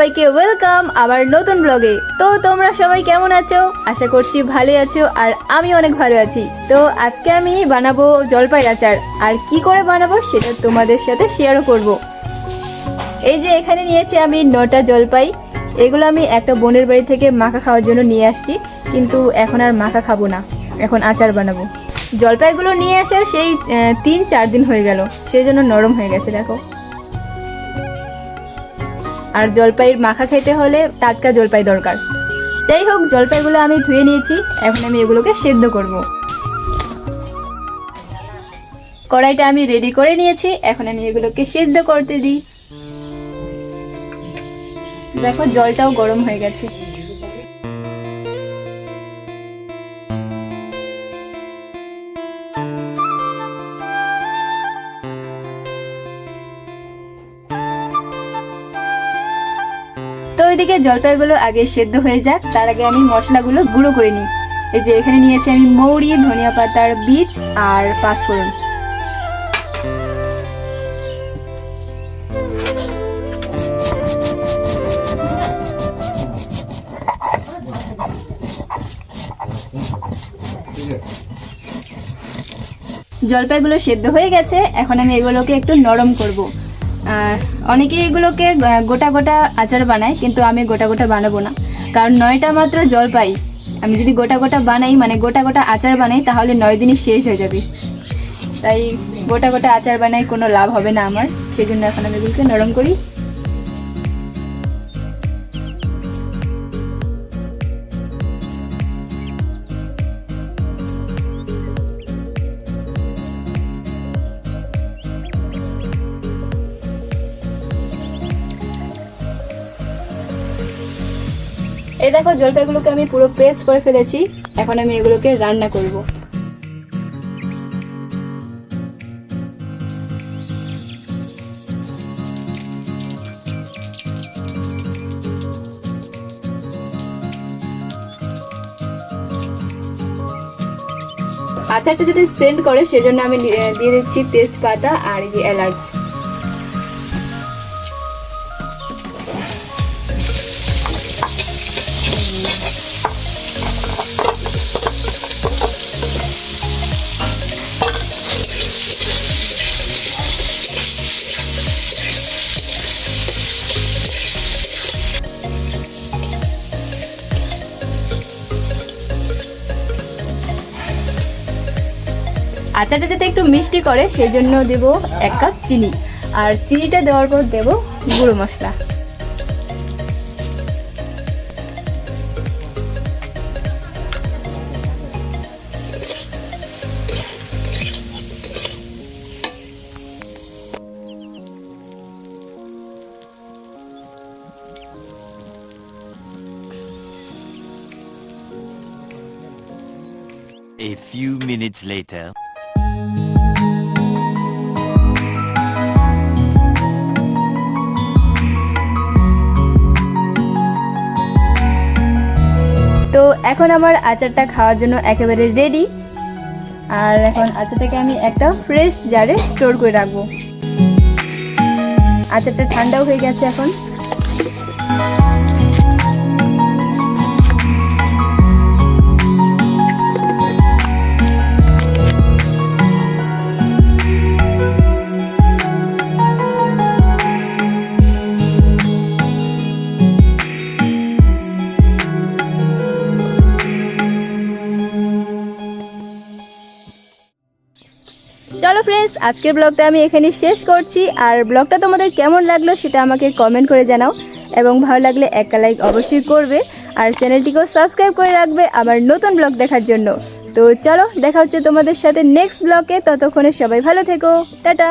সবাইকে ওয়েলকাম আমার নতুন ব্লগে। তো তোমরা সবাই কেমন আছো? আশা করছি ভালো আছো, আর আমি অনেক ভালো আছি। তো আজকে আমি বানাবো জলপাইয়ের আচার, আর কি করে বানাবো সেটা তোমাদের সাথে শেয়ারও করব। এই যে এখানে নিয়েছি আমি 9টা জলপাই। এগুলো আমি একটা বোনের বাড়ি থেকে মাখা খাওয়ার জন্য নিয়ে আসছি, কিন্তু এখন আর মাখা খাবো না, এখন আচার বানাবো। জলপাইগুলো নিয়ে আসার সেই 3-4 দিন হয়ে গেল, সেই জন্য নরম হয়ে গেছে দেখো। আর জলপাইয়ের মাখা খেতে হলে টাটকা জলপাই দরকার। যাই হোক, জলপাইগুলো আমি ধুয়ে নিয়েছি, এখন আমি এগুলোকে সেদ্ধ করব। কড়াইটা আমি রেডি করে নিয়েছি, এখন আমি এগুলোকে সেদ্ধ করতে দিই। দেখো জলটাও গরম হয়ে গেছে। তো ওইদিকে জলপাইগুলো আগে সেদ্ধ হয়ে যাক, তার আগে আমি মশলাগুলো গুঁড়ো করে নিই। এই যে এখানে নিয়েছি আমি মৌরি, ধনিয়া পাতার বীজ আর পাঁচফোড়ন। জলপাইগুলো সেদ্ধ হয়ে গেছে, এখন আমি এগুলোকে একটু নরম করব। আর অনেকে এগুলোকে গোটা গোটা আচার বানায়, কিন্তু আমি গোটা গোটা বানাবো না, কারণ 9টা মাত্র জলপাই। আমি যদি গোটা গোটা বানাই, মানে গোটা গোটা আচার বানাই, তাহলে 9 দিনই শেষ হয়ে যাবে। তাই গোটা গোটা আচার বানাই কোনো লাভ হবে না আমার, সেই জন্য এখন আমি এগুলোকে নরম করি। এই দেখো জলপাইগুলোকে আমি পুরো পেস্ট করে ফেলেছি, এখন আমি এগুলোকে রান্না করব। আচারটা যদি সেন্ট করে সেজন্য আমি দিয়ে দিচ্ছি তেজপাতা আর এই যে এলাচ। আচারটা যাতে একটু মিষ্টি করে সেই জন্য দেব 1 কাপ চিনি, আর চিনিটা দেওয়ার পর দেব গুঁড়ো মশলা। A few minutes later. তো এখন আমার আচারটা খাওয়ার জন্য একেবারে রেডি। আর এখন আচারটাকে আমি একটা ফ্রেশ জারে স্টোর করে রাখবো। আচারটা ঠান্ডাও হয়ে গেছে এখন। চলো ফ্রেন্ডস, আজকের ব্লগটা আমি এখানে শেষ করছি। আর ব্লগটা তোমাদের কেমন লাগলো সেটা আমাকে কমেন্ট করে জানাও, এবং ভালো লাগলে একটা লাইক অবশ্যই করবে, আর চ্যানেলটিকেও সাবস্ক্রাইব করে রাখবে আমার নতুন ব্লগ দেখার জন্য। তো চলো, দেখা হচ্ছে তোমাদের সাথে নেক্সট ব্লগে। ততক্ষণে সবাই ভালো থেকো, টাটা।